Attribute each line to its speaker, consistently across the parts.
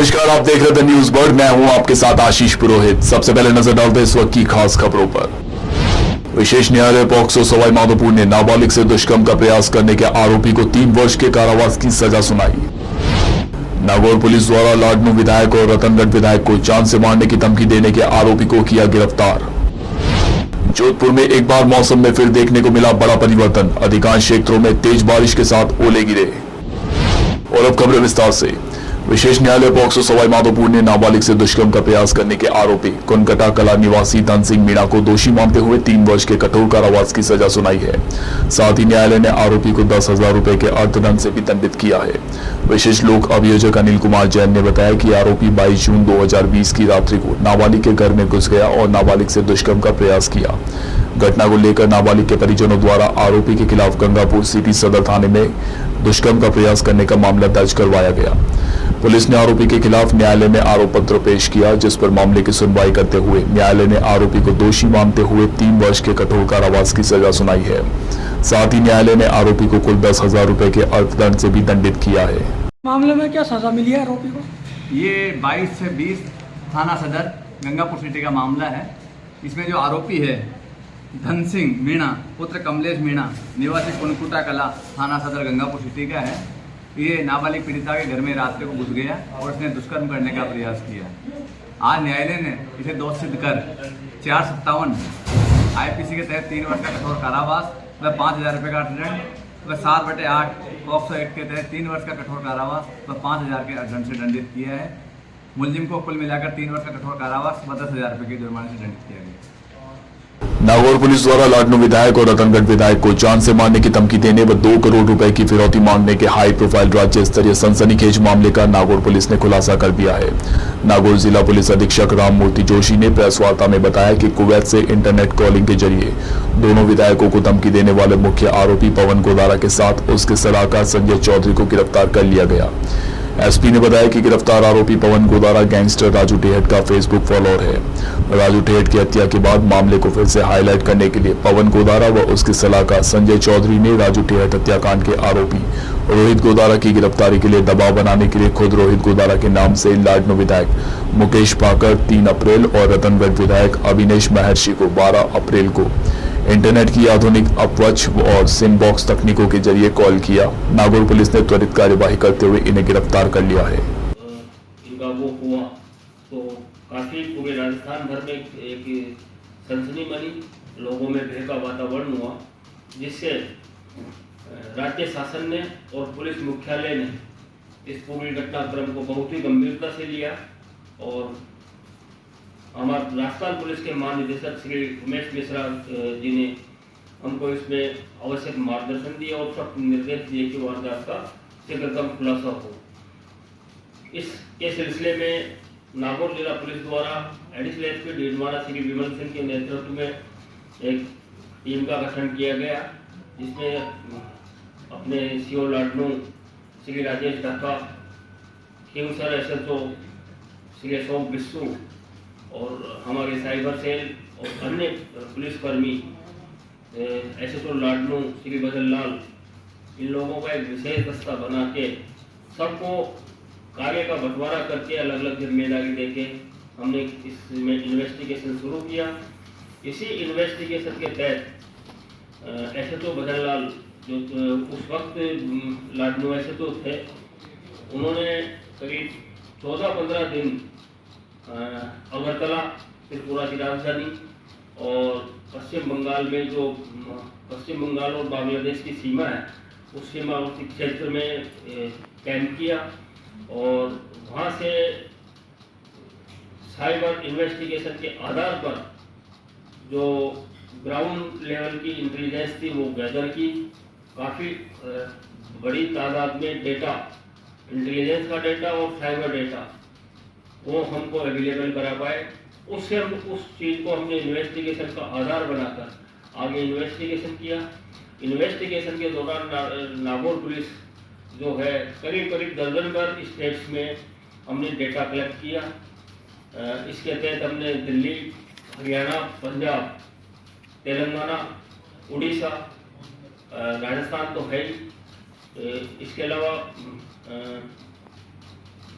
Speaker 1: नमस्कार, आप देख रहे थे न्यूज वर्ल्ड। मैं हूं आपके साथ आशीष पुरोहित। सबसे पहले नजर डालते हैं इस वक्त की खास खबरों पर। विशेष न्यायालय पॉक्सो सवाई माधोपुर ने नाबालिग से दुष्कर्म का प्रयास करने के आरोपी को 3 वर्ष के कारावास की सजा सुनाई। नागौर पुलिस द्वारा लाडनू विधायक और रतनगढ़ विधायक को जान से मारने की धमकी देने के आरोपी को किया गिरफ्तार। जोधपुर में एक बार मौसम में फिर देखने को मिला बड़ा परिवर्तन। अधिकांश क्षेत्रों में तेज बारिश के साथ ओले गिरे। और अब खबरें विस्तार से। विशेष न्यायालय पॉक्सो सवाई माधोपुर ने नाबालिग से दुष्कर्म का प्रयास करने के आरोपी कुनकटा कला निवासी धन सिंह मीणा को दोषी मानते हुए 3 वर्ष के कठोर कारावास की सजा सुनाई है। साथ ही न्यायालय ने आरोपी को 10,000 रुपए के अर्थदंड से भी दंडित किया है। विशेष लोक अभियोजक अनिल कुमार जैन ने बताया कि आरोपी 22 जून 2020 की रात्रि को नाबालिग के घर में घुस गया और नाबालिग से दुष्कर्म का प्रयास किया। घटना को लेकर नाबालिग के परिजनों द्वारा आरोपी के खिलाफ गंगापुर सिटी सदर थाने में दुष्कर्म का प्रयास करने का मामला दर्ज करवाया गया। पुलिस ने आरोपी के खिलाफ न्यायालय में आरोप पत्र पेश किया, जिस पर मामले की सुनवाई करते हुए न्यायालय ने आरोपी को दोषी मानते हुए 3 वर्ष के कठोर कारावास की सजा सुनाई है। साथ ही न्यायालय ने आरोपी को कुल 10,000 रुपए के अर्थदंड से भी दंडित किया है।
Speaker 2: मामले में क्या सजा मिली है आरोपी को?
Speaker 3: ये 22 से 20 थाना सदर गंगापुर सिटी का मामला है। इसमें जो आरोपी है धन सिंह मीणा पुत्र कमलेश मीणा निवासी कुनकुटा कला थाना सदर गंगापुर सिटी का है। ये नाबालिग पीड़िता के घर में रात्रि को घुस गया और उसने दुष्कर्म करने का प्रयास किया। आज न्यायालय ने इसे दोष सिद्ध कर 457 IPC के तहत 3 वर्ष का कठोर कारावास व 5,000 रुपये का अर्थदंड व 7/8 पॉक्सो एक्ट के तहत 3 वर्ष का कठोर कारावास व 5,000 के अर्थदंड से दंडित किया है। मुलजिम को कुल मिलाकर 3 वर्ष का कठोर कारावास व 10,000 रुपये के जुर्माने से दंडित किया गया।
Speaker 1: नागौर पुलिस द्वारा लाडनू विधायक और रतनगढ़ विधायक को जान से मारने की धमकी देने व 2 करोड़ रुपए की फिरौती मांगने के हाई प्रोफाइल राज्य स्तरीय सनसनीखेज मामले का नागौर पुलिस ने खुलासा कर दिया है। नागौर जिला पुलिस अधीक्षक राम मूर्ति जोशी ने प्रेस वार्ता में बताया कि कुवैत से इंटरनेट कॉलिंग के जरिए दोनों विधायकों को धमकी देने वाले मुख्य आरोपी पवन गोदारा के साथ उसके सलाहकार संजय चौधरी को गिरफ्तार कर लिया गया। एसपी ने बताया कि गिरफ्तार आरोपी पवन गोदारा गैंगस्टर राजू टेहट का फेसबुक फॉलोअर है। राजू टेहट की हत्या के बाद मामले को फिर से हाईलाइट करने के लिए पवन गोदारा व उसके सलाहकार संजय चौधरी ने राजू टेहट हत्याकांड के आरोपी रोहित गोदारा की गिरफ्तारी के लिए दबाव बनाने के लिए खुद रोहित गोदारा के नाम से लाडनू विधायक मुकेश पाकर 3 अप्रैल और रतनगढ़ विधायक अविनेश महर्षि को 12 अप्रैल को इंटरनेट की आधुनिक अपवच और सिम बॉक्स तकनीकों के जरिए कॉल किया। नागौर पुलिस ने त्वरित कार्यवाही करते हुए इन्हें गिरफ्तार कर लिया है।
Speaker 4: इनका वो हुआ तो काफी पूरे राजस्थान भर में एक सनसनी बनी, लोगों में भय का वातावरण हुआ, जिससे राज्य शासन ने और पुलिस मुख्यालय ने इस पूरी घटनाक्रम को बहुत ही गंभीरता से लिया और हमारे राजस्थान पुलिस के महानिदेशक श्री उमेश मिश्रा जी ने हमको इसमें आवश्यक मार्गदर्शन दिया और सब निर्देश दिए कि वारदात का शीघ्रतम खुलासा हो। इसके सिलसिले में नागौर जिला पुलिस द्वारा एडिशनल एसपी डीडवाड़ा श्री विमल सिंह के नेतृत्व में एक टीम का गठन किया गया, जिसमें अपने CO लाडनू श्री राजेश ढक्का, खींवसर SHO श्री अशोक बिस्सू और हमारे साइबर सेल और अन्य पुलिसकर्मी SHO लाडनू श्री बदललाल, इन लोगों का एक विशेष दस्ता बना के सबको कार्य का बंटवारा करके अलग अलग जिम्मेदारी देके हमने इसमें इन्वेस्टिगेशन शुरू किया। इसी इन्वेस्टिगेशन के तहत SHO बदललाल जो उस वक्त लाडनू SHO थे, उन्होंने करीब 14-15 दिन अगरतला त्रिपुरा की राजधानी और पश्चिम बंगाल में जो पश्चिम बंगाल और बांग्लादेश की सीमा है उस सीमावर्ती क्षेत्र में कैंप किया और वहाँ से साइबर इन्वेस्टिगेशन के आधार पर जो ग्राउंड लेवल की इंटेलिजेंस थी वो गैदर की। काफ़ी बड़ी तादाद में डेटा, इंटेलिजेंस का डेटा और साइबर डेटा वो हमको अवेलेबल करा पाए। उससे हम उस चीज़ को हमने इन्वेस्टिगेशन का आधार बनाकर आगे इन्वेस्टिगेशन किया। इन्वेस्टिगेशन के दौरान नागौर पुलिस जो है करीब दर्जन भर स्टेट्स में हमने डेटा कलेक्ट किया। इसके तहत हमने दिल्ली, हरियाणा, पंजाब, तेलंगाना, उड़ीसा, राजस्थान तो है ही, इसके अलावा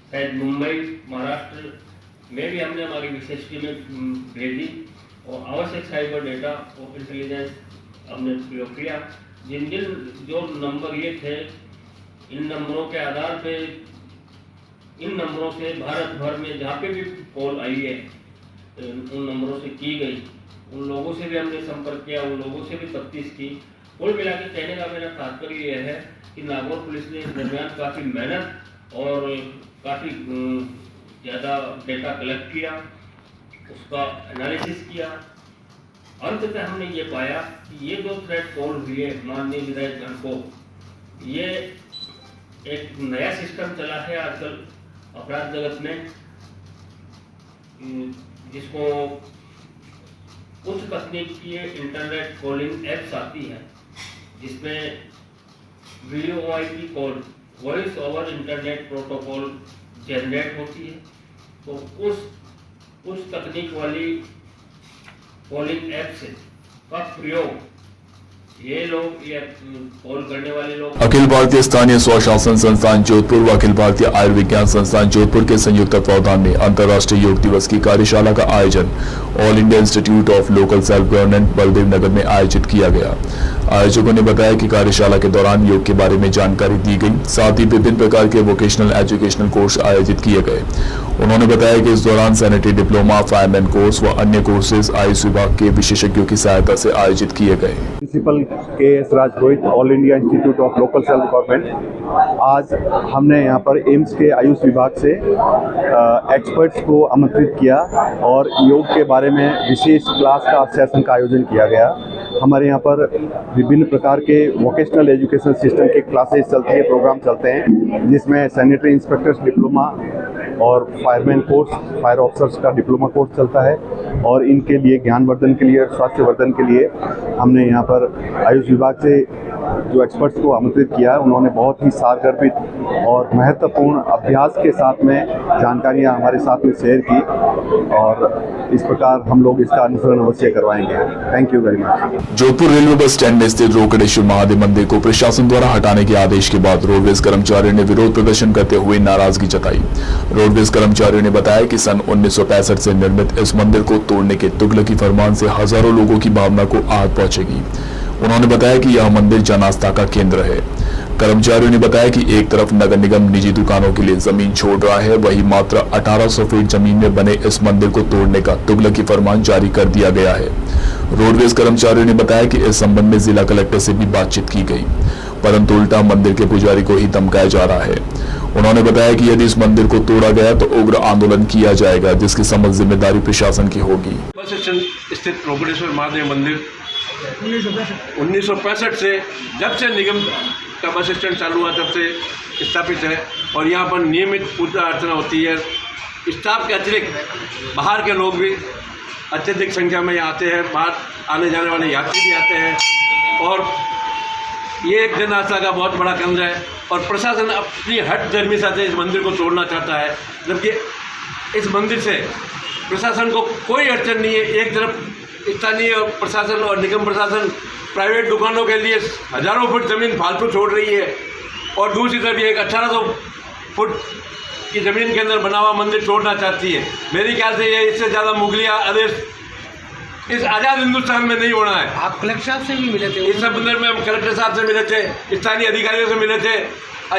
Speaker 4: शायद मुंबई महाराष्ट्र में भी हमने हमारी विशेष टीमें भेजी और आवश्यक साइबर डेटा और इंटेलिजेंस हमने प्रयोग किया। जिन जिन जो नंबर ये थे, इन नंबरों के आधार पे, इन नंबरों से भारत भर में जहाँ पे भी कॉल आई है उन नंबरों से की गई, उन लोगों से भी हमने संपर्क किया, उन लोगों से भी तफ्तीश की। कुल मिला के कहने का मेरा तात्पर्य यह है कि नागौर पुलिस ने इस दरमियान काफ़ी मेहनत और काफ़ी ज़्यादा डेटा कलेक्ट किया, उसका एनालिसिस किया। अंततः हमने ये पाया कि ये जो थ्रेट कॉल हुई है माननीय विधायक गण को, ये एक नया सिस्टम चला है आजकल अपराध जगत में, जिसको उच्च तकनीक की इंटरनेट कॉलिंग एप्स आती हैं, जिसमें VoIP call, voice over internet protocol generate होती है। तो उस तकनीक वाली कॉलिंग ऐप से का प्रयोग ये लोग, ये कॉल करने वाले लोग
Speaker 1: अखिल भारतीय स्थानीय स्वशासन संस्थान जोधपुर व अखिल भारतीय आयुर्विज्ञान संस्थान जोधपुर के संयुक्त तत्वावधान में अंतर्राष्ट्रीय योग दिवस की कार्यशाला का आयोजन All India Institute of Local Self Government Baldev Nagar में आयोजित किया गया। आयोजकों ने बताया कि कार्यशाला के दौरान योग के बारे में जानकारी दी गई, साथ ही विभिन्न प्रकार के वोकेशनल एजुकेशनल कोर्स आयोजित किए गए। उन्होंने बताया कि इस दौरान सैनिटरी डिप्लोमा, फायरमैन कोर्स व अन्य कोर्सेज आयुष विभाग के विशेषज्ञों की सहायता से आयोजित किए गए।
Speaker 5: Principal KS Rajrohit, All India Institute of Local Self Government. आज हमने यहाँ पर एम्स के आयुष विभाग से एक्सपर्ट्स को आमंत्रित किया और योग के बारे में विशेष क्लास का सेशन का आयोजन किया गया। हमारे यहाँ पर विभिन्न प्रकार के वोकेशनल एजुकेशन सिस्टम के क्लासेस चलती है, प्रोग्राम चलते हैं, जिसमें सैनिटरी इंस्पेक्टर्स डिप्लोमा और फायरमैन कोर्स, फायर ऑफिसर्स का डिप्लोमा कोर्स चलता है। और इनके लिए ज्ञानवर्धन के लिए, स्वास्थ्य वर्धन के लिए हमने यहाँ पर आयुष विभाग से जो एक्सपर्ट्स को आमंत्रित किया, उन्होंने बहुत ही सारगर्भित और महत्वपूर्ण अभ्यास के साथ में जानकारियाँ हमारे साथ में शेयर की और इस प्रकार हम लोग इसका अनुसरण अवश्य करवाएंगे। Thank you very much.
Speaker 1: Jodhpur railway bus stand में स्थित रोकड़ेश्वर महादेव मंदिर को प्रशासन द्वारा हटाने के आदेश के बाद रोडवेज कर्मचारियों ने विरोध प्रदर्शन करते हुए नाराजगी जताई। रोडवेज कर्मचारियों ने बताया कि सन 1965 से निर्मित इस मंदिर को तोड़ने के तुगलकी फरमान से हजारों लोगों की भावना को आहत पहुंचेगी। उन्होंने बताया कि यह मंदिर जन आस्था का केंद्र है। कर्मचारियों ने बताया कि एक तरफ नगर निगम निजी दुकानों के लिए जमीन छोड़ रहा है, वहीं मात्र 1800 फीट जमीन में बने इस मंदिर को तोड़ने का तुगलकी फरमान जारी कर दिया गया है। रोडवेज कर्मचारियों ने बताया कि इस संबंध में जिला कलेक्टर से भी बातचीत की गई, परंतु उल्टा मंदिर के पुजारी को ही धमकाया जा रहा है। उन्होंने बताया कि यदि इस मंदिर को तोड़ा गया तो उग्र आंदोलन किया जाएगा, जिसकी समझ जिम्मेदारी प्रशासन की होगी।
Speaker 6: बस स्टैंड स्थित रोकड़ेश्वर महादेव मंदिर 1965 से, जब से निगम का बस स्टैंड चालू हुआ तब से स्थापित है और यहाँ पर नियमित पूजा अर्चना होती है। स्टाफ के अतिरिक्त बाहर के लोग भी अत्यधिक संख्या में यहाँ आते हैं, बाहर आने जाने वाले यात्री भी आते हैं और ये एक जन आस्था का बहुत बड़ा केंद्र है। और प्रशासन अपनी हट धर्मिता से इस मंदिर को तोड़ना चाहता है, जबकि इस मंदिर से प्रशासन को कोई अड़चन नहीं है। एक तरफ स्थानीय प्रशासन और निगम प्रशासन प्राइवेट दुकानों के लिए हजारों फुट ज़मीन फालतू छोड़ रही है और दूसरी तरफ ये एक 1800 फुट की ज़मीन के अंदर बना हुआ मंदिर तोड़ना चाहती है। मेरे ख्याल से ये इससे ज़्यादा मुगलिया आदेश इस आज़ाद हिंदुस्तान में नहीं होना है।
Speaker 2: आप कलेक्टर साहब से भी मिले थे?
Speaker 6: इस संबंध में हम कलेक्टर साहब से मिले थे, स्थानीय अधिकारियों से मिले थे,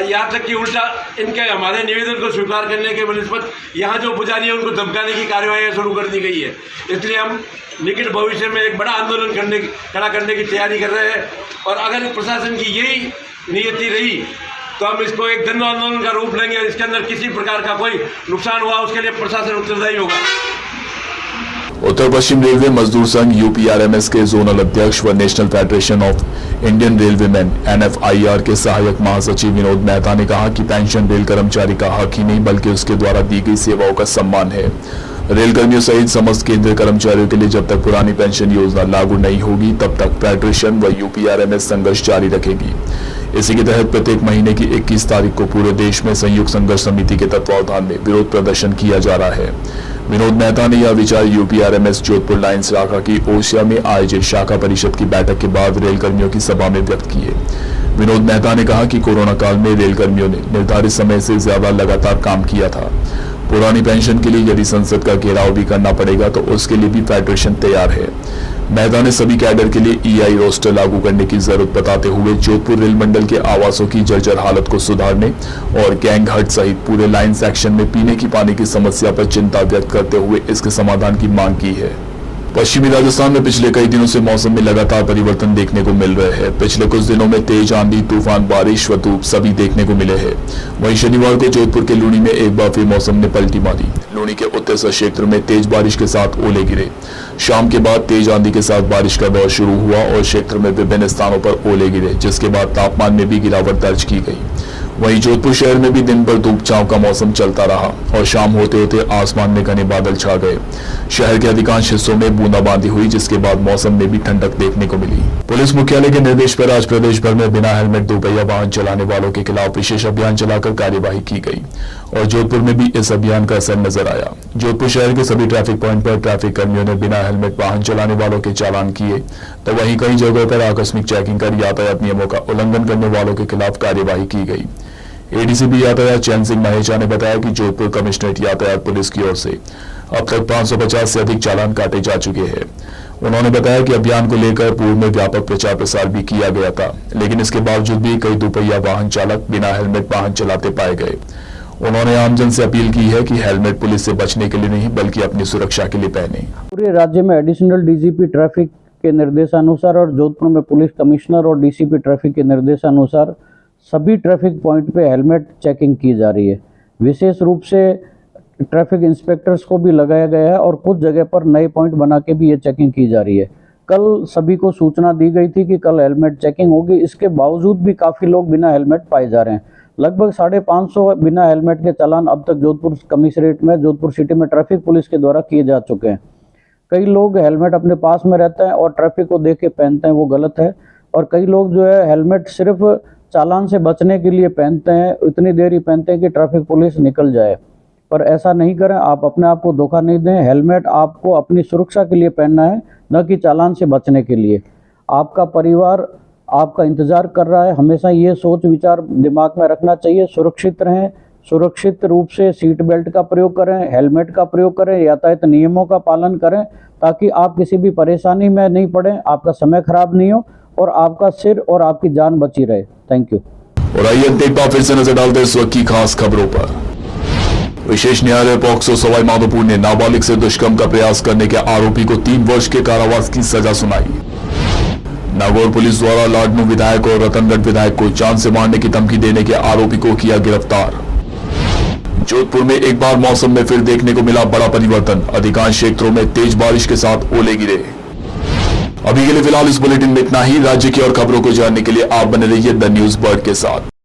Speaker 6: यहाँ तक कि उल्टा इनके हमारे निवेदन को स्वीकार करने के बनिस्बत यहाँ जो पुजारी है उनको धमकाने की कार्यवाही शुरू कर दी गई है। इसलिए हम निकट भविष्य में एक बड़ा आंदोलन खड़ा करने की तैयारी कर रहे हैं और अगर प्रशासन की यही नियति रही तो हम इसको एक जन आंदोलन का रूप लेंगे। इसके अंदर किसी प्रकार का कोई नुकसान हुआ उसके लिए प्रशासन उत्तरदायी होगा।
Speaker 1: उत्तर पश्चिम रेलवे मजदूर संघ UPRMS के जोनल अध्यक्ष व national federation of Indian railwaymen NFIR के सहायक महासचिव विनोद मेहता ने कहा कि पेंशन रेल कर्मचारी का हक ही नहीं बल्कि उसके द्वारा दी गई सेवाओं का सम्मान है। रेल कर्मियों सहित समस्त केंद्रीय कर्मचारियों के लिए जब तक पुरानी पेंशन योजना लागू नहीं होगी तब तक फेडरेशन व UPRMS संघर्ष जारी रखेगी। इसी के तहत प्रत्येक महीने की 21 तारीख को पूरे देश में संयुक्त संघर्ष समिति के तत्वावधान में विरोध प्रदर्शन किया जा रहा है। विनोद मेहता ने यह विचार UPRMS जोधपुर लाइन शाखा की ओसिया में आयोजित शाखा परिषद की बैठक के बाद रेल कर्मियों की सभा में व्यक्त किए। विनोद मेहता ने कहा कि कोरोना काल में रेलकर्मियों ने निर्धारित समय से ज्यादा लगातार काम किया था। पुरानी पेंशन के लिए यदि संसद का घेराव भी करना पड़ेगा तो उसके लिए भी फेडरेशन तैयार है। मेहता ने सभी कैडर के लिए ईआई रोस्टर लागू करने की जरूरत बताते हुए जोधपुर रेल मंडल के आवासों की जर्जर हालत को सुधारने और गैंग हट सहित पूरे लाइन सेक्शन में पीने की पानी की समस्या पर चिंता व्यक्त करते हुए इसके समाधान की मांग की है। पश्चिमी राजस्थान में पिछले कई दिनों से मौसम में लगातार परिवर्तन देखने को मिल रहे हैं। पिछले कुछ दिनों में तेज आंधी, तूफान, बारिश व धूप सभी देखने को मिले हैं। वहीं शनिवार को जोधपुर के लूणी में एक बार फिर मौसम ने पलटी मारी। लूणी के उत्तर क्षेत्र में तेज बारिश के साथ ओले गिरे। शाम के बाद तेज आंधी के साथ बारिश का दौर शुरू हुआ और क्षेत्र में विभिन्न स्थानों पर ओले गिरे, जिसके बाद तापमान में भी गिरावट दर्ज की गई। वहीं जोधपुर शहर में भी दिन भर धूप छांव का मौसम चलता रहा और शाम होते होते आसमान में घने बादल छा गए। शहर के अधिकांश हिस्सों में बूंदाबांदी हुई, जिसके बाद मौसम में भी ठंडक देखने को मिली। पुलिस मुख्यालय के निर्देश पर आज प्रदेश भर में बिना हेलमेट दोपहिया वाहन चलाने वालों के खिलाफ विशेष अभियान चलाकर कार्यवाही की गई और जोधपुर में भी इस अभियान का असर नजर आया। जोधपुर शहर के सभी ट्रैफिक पॉइंट पर ट्रैफिक कर्मियों ने बिना हेलमेट वाहन चलाने वालों के चालान किए, तो वहीं कई जगहों पर आकस्मिक चेकिंग कर यातायात नियमों का उल्लंघन करने वालों के खिलाफ कार्यवाही की गई। एडीसीपी यातायात चैन सिंह महेचा ने बताया कि जोधपुर कमिश्नरेट यातायात पुलिस की ओर से अब तक 550 से अधिक चालान काटे जा चुके हैं। उन्होंने बताया कि अभियान को लेकर पूर्व में व्यापक प्रचार प्रसार भी किया गया था, लेकिन इसके बावजूद भी कई दोपहिया वाहन चालक बिना हेलमेट वाहन चलाते पाए गए। उन्होंने आमजन से अपील की है कि हेलमेट पुलिस से बचने के लिए नहीं बल्कि अपनी सुरक्षा के लिए पहने।
Speaker 7: पूरे राज्य में एडिशनल डीजीपी ट्रैफिक के निर्देशानुसार और जोधपुर में पुलिस कमिश्नर और डीसीपी ट्रैफिक के निर्देशानुसार सभी ट्रैफिक पॉइंट पे हेलमेट चेकिंग की जा रही है। विशेष रूप से ट्रैफिक इंस्पेक्टर्स को भी लगाया गया है और कुछ जगह पर नए पॉइंट बना के भी ये चेकिंग की जा रही है। कल सभी को सूचना दी गई थी कि कल हेलमेट चेकिंग होगी, इसके बावजूद भी काफ़ी लोग बिना हेलमेट पाए जा रहे हैं। लगभग 550 बिना हेलमेट के चालान अब तक जोधपुर कमिश्नरेट में, जोधपुर सिटी में ट्रैफिक पुलिस के द्वारा किए जा चुके हैं। कई लोग हेलमेट अपने पास में रहते हैं और ट्रैफिक को देख के पहनते हैं, वो गलत है। और कई लोग जो है हेलमेट सिर्फ चालान से बचने के लिए पहनते हैं, इतनी देर ही पहनते हैं कि ट्रैफिक पुलिस निकल जाए, पर ऐसा नहीं करें। आप अपने आप को धोखा नहीं दें। हेलमेट आपको अपनी सुरक्षा के लिए पहनना है, न कि चालान से बचने के लिए। आपका परिवार आपका इंतज़ार कर रहा है। हमेशा ये सोच विचार दिमाग में रखना चाहिए। सुरक्षित रहें, सुरक्षित रूप से सीट बेल्ट का प्रयोग करें, हेलमेट का प्रयोग करें, यातायात नियमों का पालन करें, ताकि आप किसी भी परेशानी में नहीं पड़ें, आपका समय खराब नहीं हो और आपका सिर और आपकी जान बची रहे। Thank you.
Speaker 1: और आइए एक बार फिर से नजर डालते हैं इस वक्त की खास खबरों पर। विशेष न्यायालय पॉक्सो सवाई माधोपुर ने नाबालिग से दुष्कर्म का प्रयास करने के आरोपी को 3 वर्ष के कारावास की सजा सुनाई। नागौर पुलिस द्वारा लाडनू विधायक और रतनगढ़ विधायक को जान से मारने की धमकी देने के आरोपी को किया गिरफ्तार। जोधपुर में एक बार मौसम में फिर देखने को मिला बड़ा परिवर्तन। अधिकांश क्षेत्रों में तेज बारिश के साथ ओले गिरे। अभी के लिए फिलहाल इस बुलेटिन में इतना ही। राज्य की और खबरों को जानने के लिए आप बने रहिए द न्यूज बर्ड के साथ।